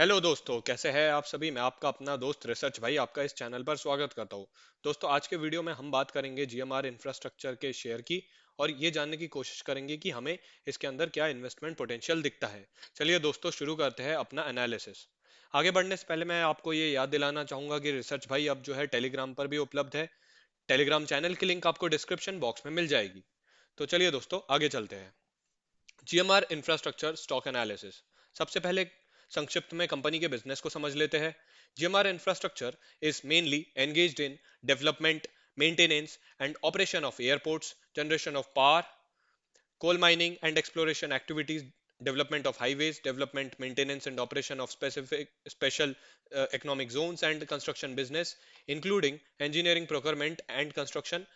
Hello दोस्तों, कैसे हैं आप सभी। मैं आपका अपना दोस्त रिसर्च भाई आपका इस चैनल पर स्वागत करता हूं। दोस्तों, आज के वीडियो में हम बात करेंगे जीएमआर इंफ्रास्ट्रक्चर के शेयर की और ये जानने की कोशिश करेंगे कि हमें इसके अंदर क्या इन्वेस्टमेंट पोटेंशियल दिखता है। चलिए दोस्तों, शुरू करते हैं अपना एनालिसिस। आगे बढ़ने से पहले मैं आपको ये याद दिलाना चाहूंगा कि रिसर्च भाई अब जो है टेलीग्राम पर भी उपलब्ध है। टेलीग्राम चैनल की लिंक आपको डिस्क्रिप्शन बॉक्स में मिल जाएगी। तो चलिए दोस्तों, आगे चलते हैं। GMR infrastructure stock analysis. सबसे पहले संक्षिप्त में कंपनी के बिजनेस को समझ लेते हैं। GMR infrastructure is mainly engaged in development, maintenance and operation of airports, generation of power, coal mining and exploration activities, development of highways, development, maintenance and operation of special economic zones and construction business, including engineering, procurement and construction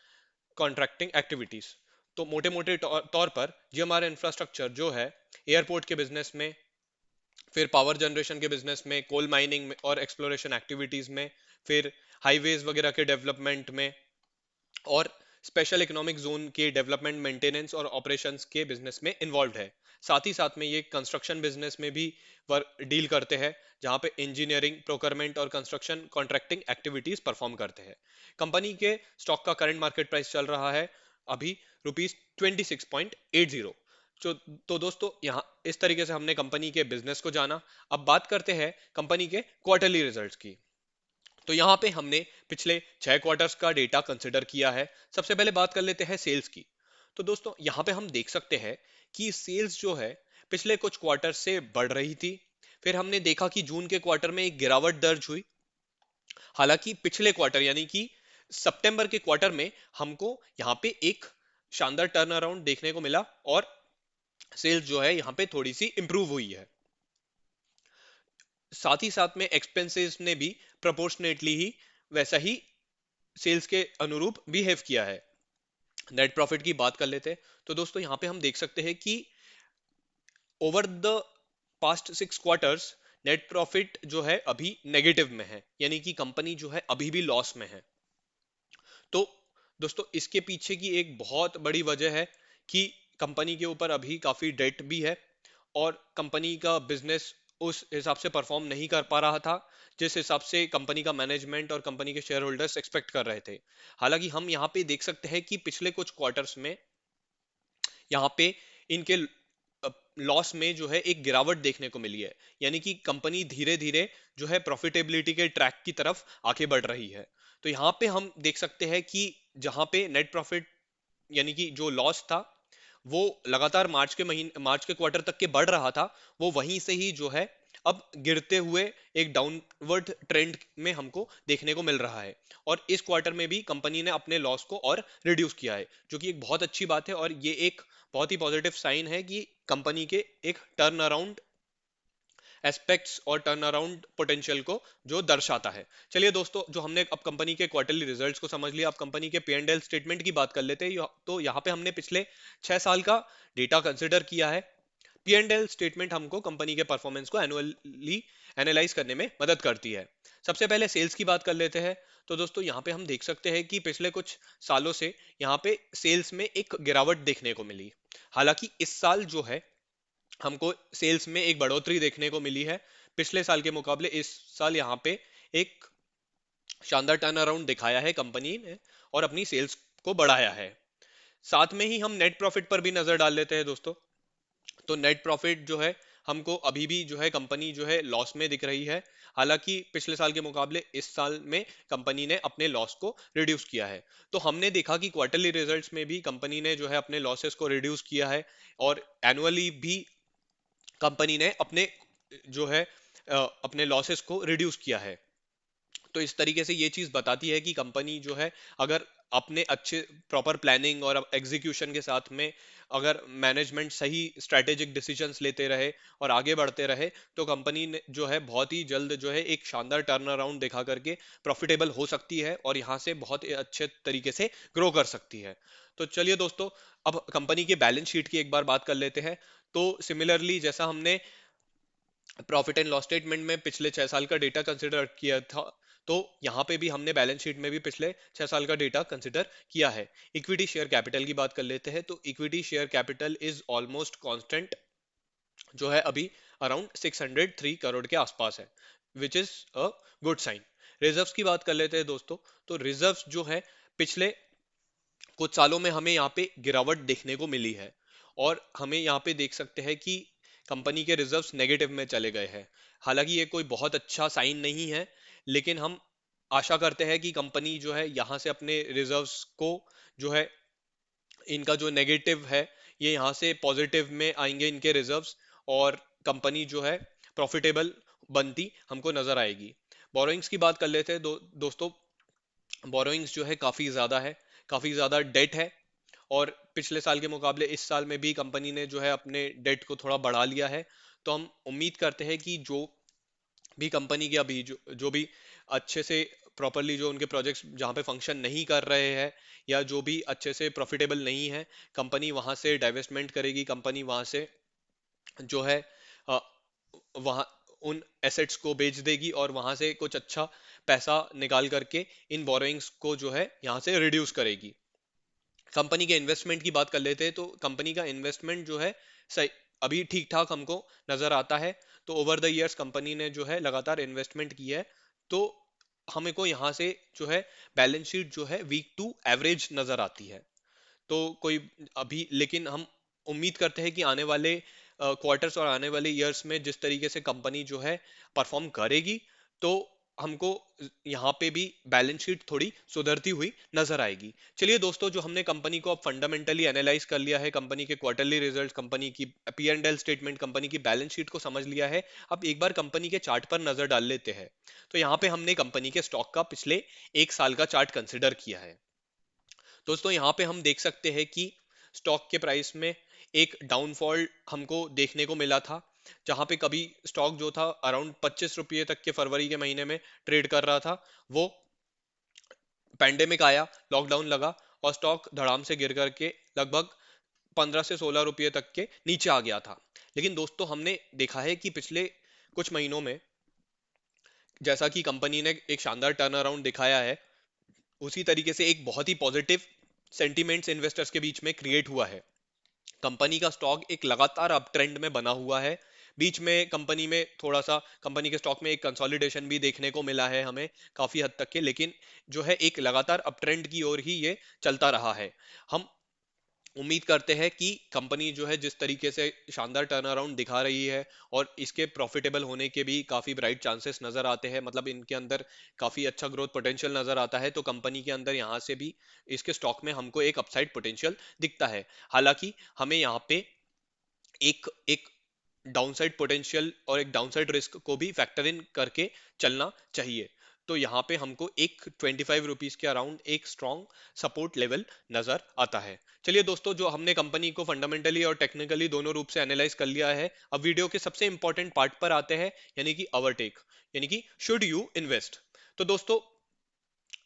contracting activities. तो मोटे मोटे तौर पर GMR infrastructure जो है airport के business में, फिर पावर जनरेशन के बिजनेस में, कोल माइनिंग में और एक्सप्लोरेशन एक्टिविटीज में, फिर हाईवेज वगैरह के डेवलपमेंट में और स्पेशल इकोनॉमिक जोन के डेवलपमेंट, मेंटेनेंस और ऑपरेशंस के बिजनेस में इन्वॉल्व है। साथ ही साथ में ये कंस्ट्रक्शन बिजनेस में भी डील करते हैं, जहां पे इंजीनियरिंग, प्रोक्योरमेंट और कंस्ट्रक्शन कॉन्ट्रैक्टिंग एक्टिविटीज परफॉर्म करते हैं। कंपनी के स्टॉक का करंट मार्केट प्राइस चल रहा है अभी ₹26.80। तो दोस्तों, यहाँ इस तरीके से हमने कंपनी के बिजनेस को जाना। अब बात करते हैं कंपनी के क्वार्टरली रिजल्ट्स की। तो यहाँ पे हमने पिछले 6 क्वार्टर्स का डेटा कंसिडर किया है। सबसे पहले बात कर लेते हैं सेल्स की। तो दोस्तों, यहाँ पे हम देख सकते हैं कि सेल्स जो है पिछले कुछ क्वार्टर से बढ़ रही थी। फिर हमने देखा कि जून के क्वार्टर में एक गिरावट दर्ज हुई। हालांकि पिछले क्वार्टर यानी कि सितंबर के क्वार्टर में हमको यहाँ पे एक शानदार टर्न अराउंड देखने को मिला और सेल्स जो है यहाँ पे थोड़ी सी इंप्रूव हुई है। साथ ही साथ में एक्सपेंसेस ने भी प्रोपोर्शनेटली ही वैसा ही सेल्स के अनुरूप बिहेव किया है। नेट प्रॉफिट की बात कर लेते हैं। तो दोस्तों, यहां पे हम देख सकते हैं कि over the past 6 quarters net profit जो है अभी नेगेटिव में है, यानी कि कंपनी जो है अभी भी लॉस में है। तो दोस्तों, इसके पीछे की एक बहुत बड़ी वजह है कि कंपनी के ऊपर अभी काफी डेट भी है और कंपनी का बिजनेस उस हिसाब से परफॉर्म नहीं कर पा रहा था जिस हिसाब से कंपनी का मैनेजमेंट और कंपनी के शेयर होल्डर्स एक्सपेक्ट कर रहे थे। हालांकि हम यहाँ पे देख सकते हैं कि पिछले कुछ क्वार्टर्स में यहाँ पे इनके लॉस में जो है एक गिरावट देखने को मिली है, यानी कि कंपनी धीरे धीरे जो है प्रॉफिटेबिलिटी के ट्रैक की तरफ आगे बढ़ रही है। तो यहाँ पे हम देख सकते हैं कि जहां पे नेट प्रॉफिट यानी कि जो लॉस था वो लगातार मार्च के क्वार्टर तक के बढ़ रहा था, वो वहीं से ही जो है अब गिरते हुए एक डाउनवर्ड ट्रेंड में हमको देखने को मिल रहा है। और इस क्वार्टर में भी कंपनी ने अपने लॉस को और रिड्यूस किया है, जो कि एक बहुत अच्छी बात है और ये एक बहुत ही पॉजिटिव साइन है कि कंपनी के एक टर्न अराउंड एस्पेक्ट्स और टर्न अराउंड पोटेंशियल को जो दर्शाता है। चलिए दोस्तों, जो हमने अब कंपनी के क्वार्टरली रिजल्ट्स को समझ लिया, अब कंपनी के पी एंड एल स्टेटमेंट की बात कर लेते हैं। तो यहाँ पे हमने पिछले 6 साल का डेटा कंसिडर किया है। पी एंड एल स्टेटमेंट हमको कंपनी के परफॉर्मेंस को एनुअली एनालाइज करने में मदद करती है। सबसे पहले सेल्स की बात कर लेते हैं। तो दोस्तों, यहाँ पे हम देख सकते हैं कि पिछले कुछ सालों से यहाँ पे सेल्स में एक गिरावट देखने को मिली। हालांकि इस साल जो है हमको सेल्स में एक बढ़ोतरी देखने को मिली है। पिछले साल के मुकाबले इस साल यहाँ पे एक शानदार टर्न अराउंड दिखाया है कंपनी ने और अपनी सेल्स को बढ़ाया है। साथ में ही हम नेट प्रॉफिट पर भी नजर डाल लेते हैं दोस्तों। तो नेट प्रॉफिट जो है हमको अभी भी जो है कंपनी जो है लॉस में दिख रही है। हालांकि पिछले साल के मुकाबले इस साल में कंपनी ने अपने लॉस को रिड्यूस किया है। तो हमने देखा कि क्वार्टरली रिजल्ट्स में भी कंपनी ने जो है अपने लॉसेस को रिड्यूस किया है और एनुअली भी कंपनी ने अपने जो है अपने लॉसेस को रिड्यूस किया है। तो इस तरीके से ये चीज बताती है कि कंपनी जो है अगर अपने अच्छे प्रॉपर प्लानिंग और एग्जीक्यूशन के साथ में अगर मैनेजमेंट सही स्ट्रेटेजिक डिसीजंस लेते रहे और आगे बढ़ते रहे, तो कंपनी ने जो है बहुत ही जल्द जो है एक शानदार टर्न अराउंड दिखा करके प्रॉफिटेबल हो सकती है और यहाँ से बहुत ही अच्छे तरीके से ग्रो कर सकती है। तो चलिए दोस्तों, अब कंपनी के बैलेंस शीट की एक बार बात कर लेते हैं। तो सिमिलरली जैसा हमने प्रॉफिट एंड लॉस स्टेटमेंट में पिछले 6 साल का डेटा कंसिडर किया था, तो यहाँ पे भी हमने बैलेंस शीट में भी पिछले 6 साल का डेटा कंसिडर किया है। इक्विटी शेयर कैपिटल की बात कर लेते हैं। तो equity share capital is almost constant जो है अभी अराउंड 603 करोड़ के आसपास है, which is a good sign. Reserves की बात कर लेते हैं दोस्तों। तो रिजर्व्स जो है पिछले कुछ सालों में हमें यहाँ पे गिरावट देखने को मिली है, और हमें यहाँ पे देख सकते हैं कि कंपनी के रिजर्व्स नेगेटिव में चले गए हैं। हालांकि ये कोई बहुत अच्छा साइन नहीं है, लेकिन हम आशा करते हैं कि कंपनी जो है यहाँ से अपने रिजर्व्स को जो है, इनका जो नेगेटिव है ये यहाँ से पॉजिटिव में आएंगे इनके रिजर्व्स, और कंपनी जो है प्रॉफिटेबल बनती हमको नजर आएगी। बोरोइंग्स की बात कर लेते हैं दोस्तों। बोरोइंग्स जो है काफी ज्यादा है, काफी ज्यादा डेट है, और पिछले साल के मुकाबले इस साल में भी कंपनी ने जो है अपने डेट को थोड़ा बढ़ा लिया है। तो हम उम्मीद करते हैं कि जो भी कंपनी के अभी जो भी अच्छे से प्रॉपरली जो उनके प्रोजेक्ट्स जहाँ पे फंक्शन नहीं कर रहे हैं, या जो भी अच्छे से प्रॉफिटेबल नहीं है, कंपनी वहां से डाइवेस्टमेंट करेगी। कंपनी वहां से जो है अ, वहां उन एसेट्स को बेच देगी, और वहां से कुछ अच्छा पैसा निकाल करके इन बोरोइंग्स को जो है यहाँ से रिड्यूस करेगी। कंपनी के इन्वेस्टमेंट की बात कर लेते हैं। तो कंपनी का इन्वेस्टमेंट जो है सही, अभी ठीक ठाक हमको नजर आता है। तो ओवर द इयर्स कंपनी ने जो है लगातार इन्वेस्टमेंट की है। तो हमें को यहाँ से जो है बैलेंस शीट जो है वीक टू एवरेज नजर आती है। तो कोई अभी, लेकिन हम उम्मीद करते हैं कि आने वाले क्वार्टर्स और आने वाले ईयर्स में जिस तरीके से कंपनी जो है परफॉर्म करेगी, तो हमको यहाँ पे भी बैलेंस शीट थोड़ी सुधरती हुई नजर आएगी। चलिए दोस्तों, जो हमने कंपनी को अब फंडामेंटली एनालाइज कर लिया है, कंपनी के क्वार्टरली रिजल्ट, कंपनी की P and L statement, company की बैलेंस शीट को समझ लिया है, अब एक बार कंपनी के चार्ट पर नजर डाल लेते हैं। तो यहाँ पे हमने कंपनी के स्टॉक का पिछले एक साल का चार्ट कंसिडर किया है। दोस्तों यहाँ पे हम देख सकते हैं कि स्टॉक के प्राइस में एक डाउनफॉल हमको देखने को मिला था, जहां पे कभी स्टॉक जो था अराउंड 25 रुपये तक के फरवरी के महीने में ट्रेड कर रहा था, वो पैंडेमिक आया, लॉकडाउन लगा, और स्टॉक धड़ाम से गिर करके लगभग 15 से 16 रुपये तक के नीचे आ गया था। लेकिन दोस्तों हमने देखा है कि पिछले कुछ महीनों में जैसा कि कंपनी ने एक शानदार टर्न अराउंड दिखाया है, उसी तरीके से एक बहुत ही पॉजिटिव सेंटीमेंट्स इन्वेस्टर्स के बीच में क्रिएट हुआ है। कंपनी का स्टॉक एक लगातार अप ट्रेंड में बना हुआ है। बीच में कंपनी में थोड़ा सा कंपनी के स्टॉक में एक कंसोलिडेशन भी देखने को मिला है हमें काफी हद तक के, लेकिन जो है एक लगातार अप ट्रेंड की ओर ही ये चलता रहा है। हम उम्मीद करते हैं कि कंपनी जो है जिस तरीके से शानदार टर्न अराउंड दिखा रही है, और इसके प्रॉफिटेबल होने के भी काफी ब्राइट चांसेस नजर आते हैं, मतलब इनके अंदर काफी अच्छा ग्रोथ पोटेंशियल नजर आता है, तो कंपनी के अंदर यहाँ से भी इसके स्टॉक में हमको एक अपसाइड पोटेंशियल दिखता है। हालांकि हमें यहाँ पे एक एक डाउनसाइड पोटेंशियल और एक डाउनसाइड रिस्क को भी फैक्टर इन करके चलना चाहिए। तो यहाँ पे हमको एक 25 रुपीज के अराउंड एक स्ट्रॉन्ग सपोर्ट लेवल नजर आता है। चलिए दोस्तों, जो हमने कंपनी को फंडामेंटली और टेक्निकली दोनों रूप से एनालाइज कर लिया है, अब वीडियो के सबसे इंपॉर्टेंट पार्ट पर आते हैं, यानी कि ओवरटेक, यानी कि शुड यू इन्वेस्ट। तो दोस्तों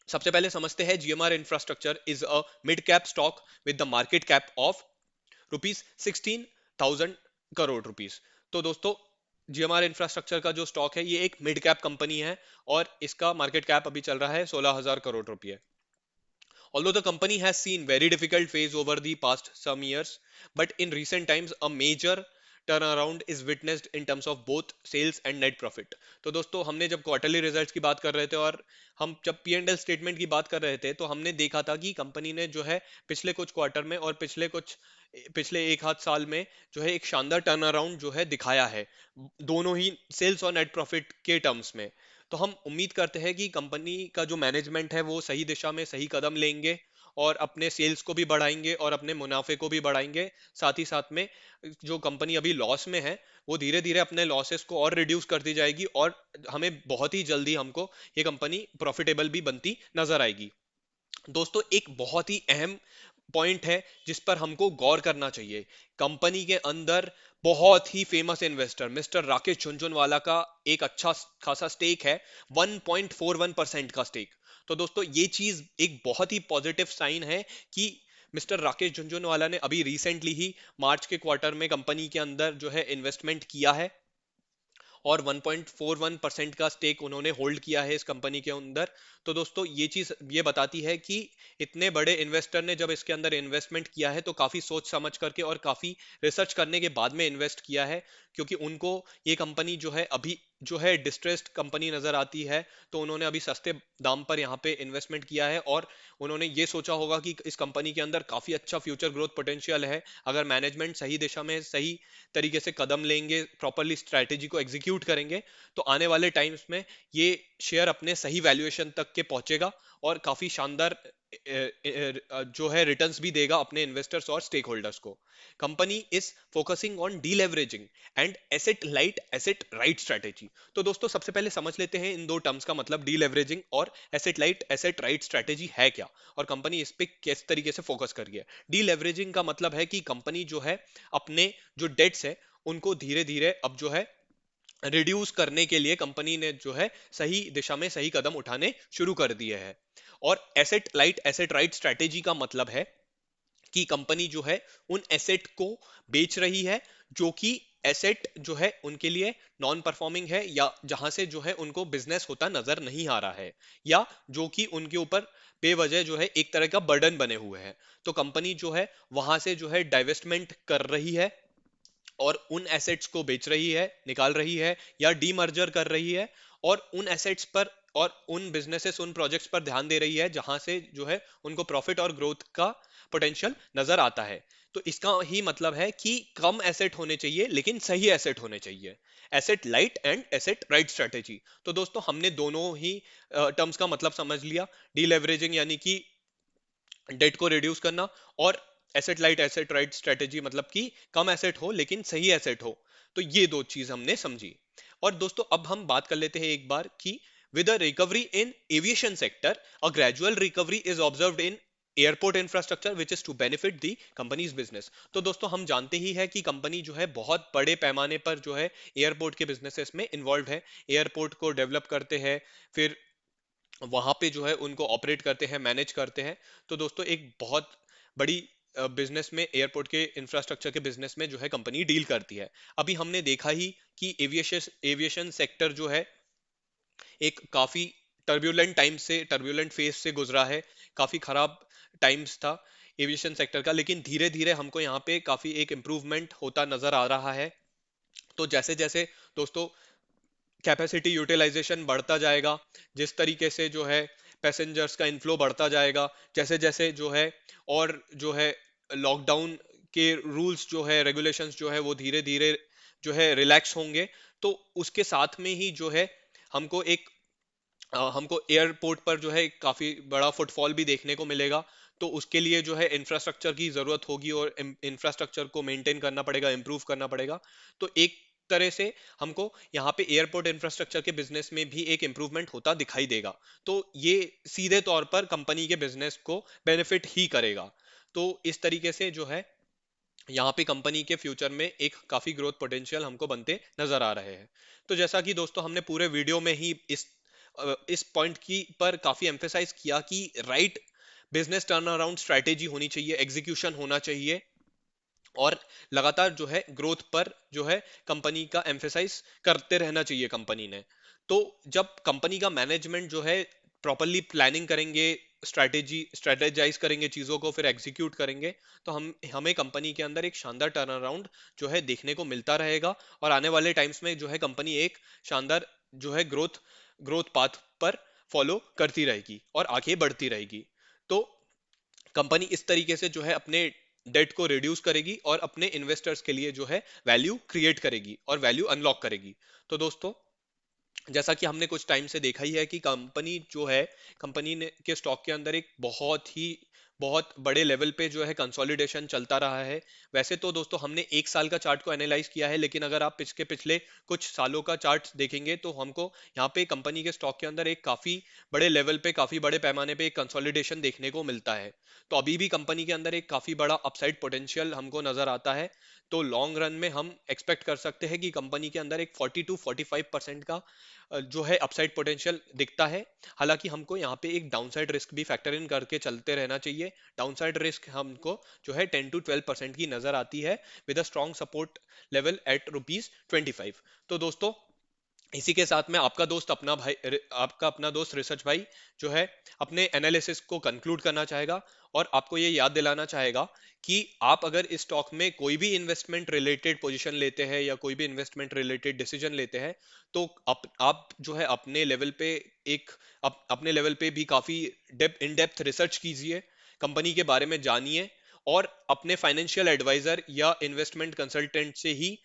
सबसे पहले समझते हैं, GMR infrastructure is a mid cap stock with the market cap of ₹16,000 crore. तो दोस्तों जीएमआर इंफ्रास्ट्रक्चर का जो स्टॉक है ये एक मिड कैप कंपनी है, और इसका मार्केट कैप अभी चल रहा है 16,000 करोड़ रुपए। Although the company has seen very difficult phase over the past some years, but in recent times a major turnaround is witnessed in terms of both sales and net profit। तो दोस्तों हमने जब quarterly results की बात कर रहे थे, और हम जब पी एंड एल स्टेटमेंट की बात कर रहे थे, तो हमने देखा था कि कंपनी ने जो है पिछले कुछ क्वार्टर में और पिछले एक आध साल में जो है एक शानदार टर्न अराउंड जो है दिखाया है, दोनों ही सेल्स और नेट प्रॉफिट के टर्म्स में। तो हम उम्मीद करते हैं कि कंपनी का जो मैनेजमेंट है वो सही दिशा में सही कदम लेंगे, और अपने सेल्स को भी बढ़ाएंगे और अपने मुनाफे को भी बढ़ाएंगे। साथ ही साथ में जो कंपनी अभी लॉस में है, वो धीरे धीरे अपने लॉसेस को और रिड्यूस करती जाएगी, और हमें बहुत ही जल्दी हमको ये कंपनी प्रॉफिटेबल भी बनती नजर आएगी। दोस्तों एक बहुत ही अहम पॉइंट है जिस पर हमको गौर करना चाहिए। कंपनी के अंदर बहुत ही famous investor mister Rakesh Jhunjhunwala का एक अच्छा खासा स्टेक है, 1.41% का स्टेक। तो दोस्तों ये चीज एक बहुत ही पॉजिटिव साइन है कि मिस्टर राकेश झुनझुनवाला ने अभी रिसेंटली ही मार्च के क्वार्टर में कंपनी के अंदर जो है इन्वेस्टमेंट किया है, और 1.41% का स्टेक उन्होंने होल्ड किया है इस कंपनी के अंदर। तो दोस्तों ये चीज ये बताती है कि इतने बड़े इन्वेस्टर ने जब इसके अंदर इन्वेस्टमेंट किया है तो काफी सोच समझ करके और काफी रिसर्च करने के बाद में इन्वेस्ट किया है, क्योंकि उनको ये कंपनी जो है अभी जो है डिस्ट्रेस्ड कंपनी नजर आती है। तो उन्होंने अभी सस्ते दाम पर यहाँ पे इन्वेस्टमेंट किया है और उन्होंने ये सोचा होगा कि इस कंपनी के अंदर काफी अच्छा फ्यूचर ग्रोथ पोटेंशियल है। अगर मैनेजमेंट सही दिशा में सही तरीके से कदम लेंगे, प्रॉपरली स्ट्रैटेजी को एग्जीक्यूट करेंगे, तो आने वाले टाइम्स में ये शेयर अपने सही वैल्यूएशन तक के पहुंचेगा और काफी शानदार जो है रिटर्न्स भी देगा अपने इन्वेस्टर्स और स्टेक होल्डर्स को। Company is focusing on deleveraging and asset light asset right strategy. तो दोस्तों सबसे पहले समझ लेते हैं इन दो टर्म्स का मतलब, डीलेवरेजिंग और asset light asset right strategy है क्या और कंपनी इस पे किस तरीके से फोकस कर रही है। डीलेवरेजिंग का मतलब है कि कंपनी जो है अपने जो डेट्स है उनको धीरे धीरे अब जो है रिड्यूस करने के लिए कंपनी ने जो है सही दिशा में सही कदम उठाने शुरू कर दिए हैं। और asset light asset right strategy का मतलब है कि कंपनी जो है उन एसेट को बेच रही है जो कि एसेट जो है उनके लिए नॉन परफॉर्मिंग है, या जहां से जो है उनको बिजनेस होता नजर नहीं आ रहा है, या जो कि उनके ऊपर बेवजह जो है एक तरह का बर्डन बने हुए हैं। तो कंपनी जो है वहां से जो है डाइवेस्टमेंट कर रही है और उन एसेट्स को बेच रही है, निकाल रही है या डीमर्जर कर रही है, और उन एसेट्स पर और उन बिजनेसेस उन प्रोजेक्ट्स पर ध्यान दे रही है जहां से जो है उनको प्रॉफिट और ग्रोथ का पोटेंशियल नजर आता है। तो इसका ही मतलब है कि कम एसेट होने चाहिए लेकिन सही एसेट होने चाहिए। Asset light and asset right strategy. तो दोस्तों हमने दोनों ही टर्म्स का मतलब समझ लिया। डीलेवरेजिंग यानी कि डेट को रिड्यूस करना, और asset light asset right strategy मतलब कि कम एसेट हो लेकिन सही एसेट हो। तो ये दो चीज हमने समझी। और दोस्तों अब हम बात कर लेते हैं एक बार कि with a recovery in aviation sector a gradual recovery is observed in airport infrastructure which is to benefit the company's business. तो दोस्तों हम जानते ही है कि कंपनी जो है बहुत बड़े पैमाने पर जो है एयरपोर्ट के बिजनेसेस में इन्वॉल्व है, एयरपोर्ट को डेवलप करते हैं, फिर वहां पे जो है उनको ऑपरेट करते हैं, मैनेज करते हैं। तो दोस्तों एक बहुत बड़ी बिजनेस में, एयरपोर्ट के इंफ्रास्ट्रक्चर के बिजनेस में जो है कंपनी डील करती है। अभी हमने देखा ही कि एविएशन एविएशन सेक्टर जो है एक काफी टर्ब्यूलेंट फेज से गुजरा है, काफी खराब टाइम्स था एविएशन सेक्टर का, लेकिन धीरे धीरे हमको यहाँ पे काफी एक इम्प्रूवमेंट होता नजर आ रहा है। तो जैसे जैसे दोस्तों कैपेसिटी यूटिलाइजेशन बढ़ता जाएगा, जिस तरीके से जो है पैसेंजर्स का इनफ्लो बढ़ता जाएगा, जैसे जैसे जो है और जो है लॉकडाउन के रूल्स जो है रेगुलेशंस जो है वो धीरे धीरे जो है रिलैक्स होंगे, तो उसके साथ में ही जो है हमको हमको एयरपोर्ट पर जो है काफी बड़ा फुटफॉल भी देखने को मिलेगा। तो उसके लिए जो है इंफ्रास्ट्रक्चर की जरूरत होगी और इंफ्रास्ट्रक्चर को मेंटेन करना पड़ेगा, इंप्रूव करना पड़ेगा। तो एक तरह से हमको यहाँ पे एयरपोर्ट इंफ्रास्ट्रक्चर के बिजनेस में भी एक इंप्रूवमेंट होता दिखाई देगा। तो ये सीधे तौर पर कंपनी के बिजनेस को बेनिफिट ही करेगा। तो इस तरीके से जो है यहाँ पे कंपनी के फ्यूचर में एक काफी ग्रोथ पोटेंशियल हमको बनते नजर आ रहे हैं। तो जैसा कि दोस्तों हमने पूरे वीडियो में ही इस पॉइंट की पर काफी एम्फेसाइज किया कि right business turn around strategy होनी चाहिए, एग्जीक्यूशन होना चाहिए, और लगातार जो है ग्रोथ पर जो है कंपनी का एम्फेसाइज करते रहना चाहिए कंपनी ने। तो जब कंपनी का मैनेजमेंट जो है प्रॉपरली प्लानिंग करेंगे, स्ट्रेटेजाइज करेंगे चीजों को, फिर एग्जीक्यूट करेंगे, तो हमें कंपनी के अंदर एक शानदार टर्न अराउंड जो है देखने को मिलता रहेगा। और आने वाले टाइम्स में जो है कंपनी एक शानदार जो है ग्रोथ पाथ पर फॉलो करती रहेगी और आगे बढ़ती रहेगी। तो कंपनी इस तरीके से जो है अपने डेट को रिड्यूस करेगी और अपने इन्वेस्टर्स के लिए जो है वैल्यू क्रिएट करेगी और वैल्यू अनलॉक करेगी। तो दोस्तों जैसा कि हमने कुछ टाइम से देखा ही है कि कंपनी जो है, कंपनी ने के स्टॉक के अंदर एक बहुत बड़े लेवल पे जो है कंसोलिडेशन चलता रहा है। वैसे तो दोस्तों हमने एक साल का चार्ट को एनालाइज किया है, लेकिन अगर आप पिछले पिछले कुछ सालों का चार्ट देखेंगे तो हमको यहाँ पे कंपनी के स्टॉक के अंदर एक काफी बड़े लेवल पे, काफी बड़े पैमाने पे एक कंसोलिडेशन देखने को मिलता है। तो अभी भी कंपनी के अंदर एक काफी बड़ा अपसाइड पोटेंशियल हमको नजर आता है। तो लॉन्ग रन में हम एक्सपेक्ट कर सकते हैं कि कंपनी के अंदर एक 40 to 45% का जो है अपसाइड पोटेंशियल दिखता है। हालांकि हमको यहाँ पे एक डाउनसाइड रिस्क भी फैक्टर इन करके चलते रहना चाहिए। डाउनसाइड रिस्क हमको जो है 10 to 12% की नजर आती है with a strong support level at ₹25। तो दोस्तों इसी के साथ में आपका दोस्त अपना भाई, आपका अपना दोस्त रिसर्च भाई जो है अपने एनालिसिस को कंक्लूड करना चाहेगा, और आपको ये याद दिलाना चाहेगा कि आप अगर इस स्टॉक में कोई भी इन्वेस्टमेंट रिलेटेड पोजीशन लेते हैं या कोई भी इन्वेस्टमेंट रिलेटेड डिसीजन लेते हैं, तो आप जो है अपने लेवल पे एक अपने लेवल पे भी काफी इन डेप्थ रिसर्च कीजिए, कंपनी के बारे में जानिए, और अपने फाइनेंशियल एडवाइजर या इन्वेस्टमेंट कंसल्टेंट से ही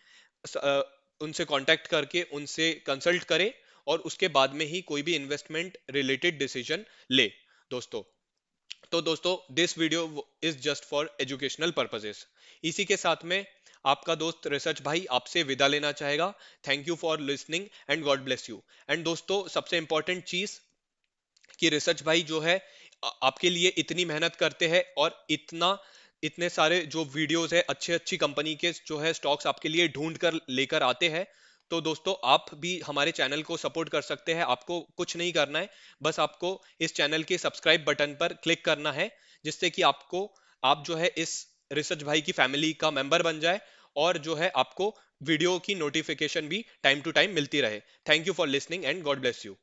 उनसे कांटेक्ट करके उनसे कंसल्ट करें, और उसके बाद में ही कोई भी इन्वेस्टमेंट रिलेटेड डिसीजन ले दोस्तों। तो दोस्तों this video is just for educational purposes. इसी के साथ में आपका दोस्त रिसर्च भाई आपसे विदा लेना चाहेगा। Thank you for listening and God bless you. And दोस्तों सबसे इंपॉर्टेंट चीज कि रिसर्च भाई जो है आपके लिए इतनी मेहनत करते हैं, और इतने सारे जो वीडियोस है अच्छे अच्छी कंपनी के जो है स्टॉक्स आपके लिए ढूंढ कर लेकर आते हैं। तो दोस्तों आप भी हमारे चैनल को सपोर्ट कर सकते हैं। आपको कुछ नहीं करना है, बस आपको इस चैनल के सब्सक्राइब बटन पर क्लिक करना है, जिससे कि आप जो है इस रिसर्च भाई की फैमिली का मेंबर बन जाए, और जो है आपको वीडियो की नोटिफिकेशन भी टाइम टू टाइम मिलती रहे। Thank you for listening and God bless you.